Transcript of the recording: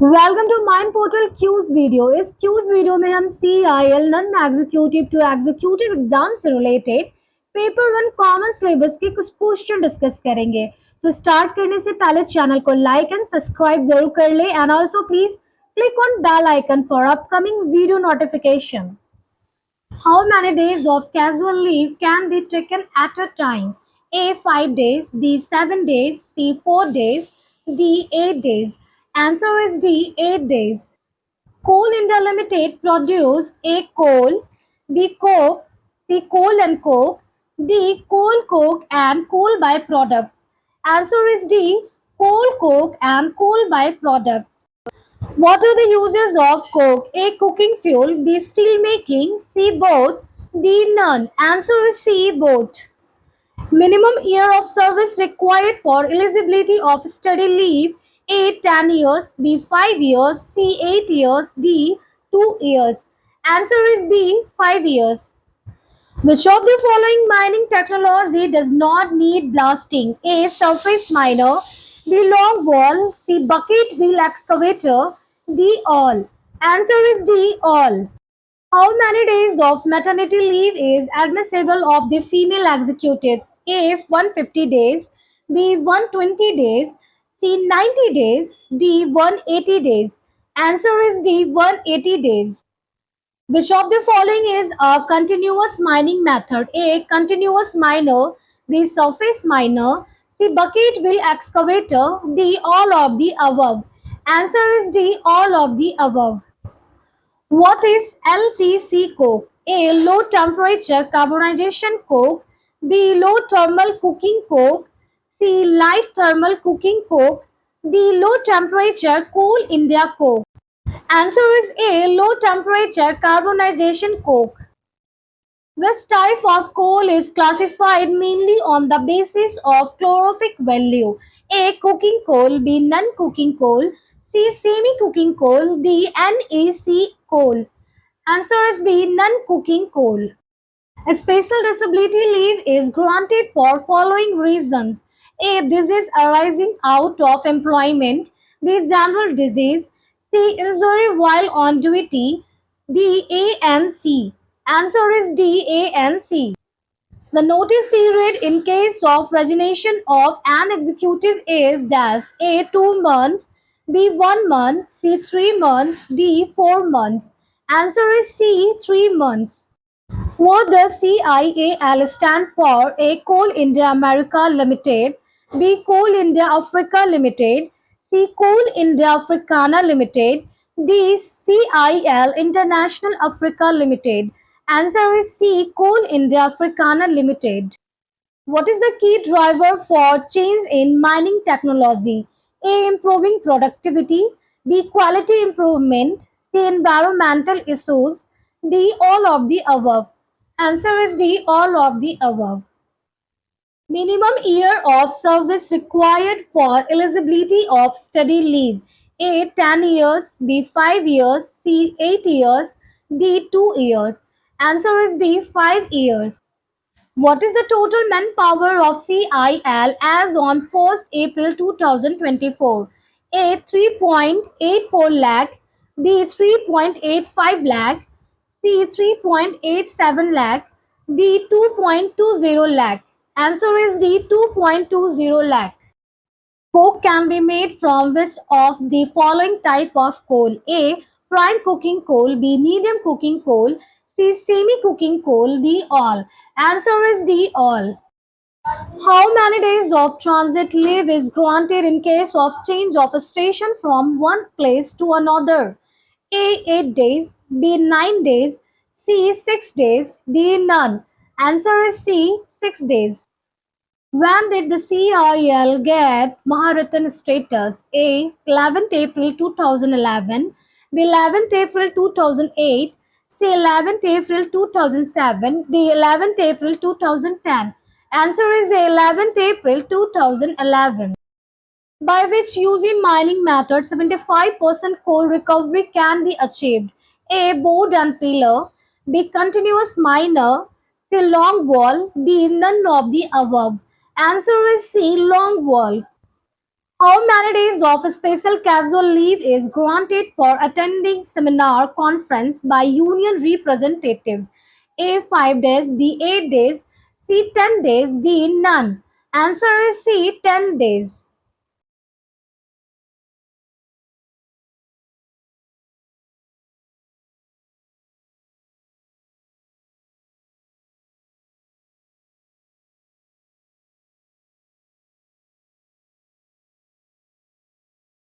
Welcome to mind portal quiz video. इस quiz video में हम CIL non executive to executive exam से related paper one common syllabus के कुछ question discuss करेंगे। तो स्टार्ट करने से पहले चैनल को लाइक एंड सब्सक्राइब जरूर कर ले and also please click on bell icon for upcoming video notification. How many days of casual leave can be taken at a time? A. 5 days, B. 7 days, C. 4 days, D. 8 days. Answer is D. 8 days. Coal India Limited produce A. Coal, B. Coke, C. Coal and Coke, D. Coal, Coke and coal byproducts. Answer is D. Coal, Coke and coal byproducts. What are the uses of coke? A. Cooking fuel. B. Steel making. C. Both. D. None. Answer is C. Both. Minimum year of service required for eligibility of study leave. A. 10 years. B. 5 years. C. 8 years. D. 2 years. Answer is B. 5 years. Which of the following mining technology does not need blasting? A. Surface miner. B. Long wall. C. Bucket wheel excavator. D. All. Answer is D. All. How many days of maternity leave is admissible of the female executives? A. 150 days. B. 120 days. C. 90 days. D. 180 days. Answer is D. 180 days. Which of the following is a continuous mining method? A. Continuous miner. B. Surface miner. C. Bucket wheel excavator. D. All of the above. Answer is D. All of the above. What is LTC coke? A. Low temperature carbonization coke. B. Low thermal cooking coke. C. Light thermal cooking coke. D. Low temperature coal India coke. Answer is A. Low temperature carbonization coke. This type of coal is classified mainly on the basis of calorific value. A. Cooking coal. B. Non-cooking coal. C. Semi-cooking coal. D. NEC coal. Answer is B. Non-cooking coal. A special disability leave is granted for following reasons. A. Disease arising out of employment. B. General disease. C. Injury while on duty. D. A and C. Answer is D. A and C. The notice period in case of resignation of an executive is dash A 2 months, B 1 month, C 3 months, D 4 months. Answer is C 3 months. What does CIAL stand for? A. Coal India America Limited. B. Coal India Africa Limited. C. Coal India Africana Limited. D. CIL International Africa Limited. Answer is C. Coal India Africana Limited. What is the key driver for change in mining technology? A. Improving productivity. B. Quality improvement. C. Environmental issues. D. All of the above. Answer is D. All of the above. Minimum year of service required for eligibility of study leave. A. 10 years. B. 5 years. C. 8 years. D. 2 years. Answer is B. 5 years. What is the total manpower of CIL as on 1st April 2024? A. 3.84 lakh. B. 3.85 lakh. C. 3.87 lakh. D. 2.20 lakh. Answer is D. 2.20 lakh. Coke can be made from which of the following type of coal? A. Prime cooking coal. B. Medium cooking coal. C. Semi cooking coal. D. All. Answer is D. All. How many days of transit leave is granted in case of change of station from one place to another? A. 8 days. B. 9 days. C. 6 days. D. None. Answer is C. 6 days. When did the CIL get Maharatna status? A. 11th April 2011. B. 11th April 2008. C. 11th April 2007. D. 11th April 2010. Answer is A. 11th April 2011. By which using mining method 75% coal recovery can be achieved? A. Board and pillar. B. Continuous miner. C. Long wall. D. None of the above. Answer is C. Long wall. How many days of special casual leave is granted for attending seminar conference by union representative? A 5 days, B 8 days, C 10 days, D none. Answer is C 10 days.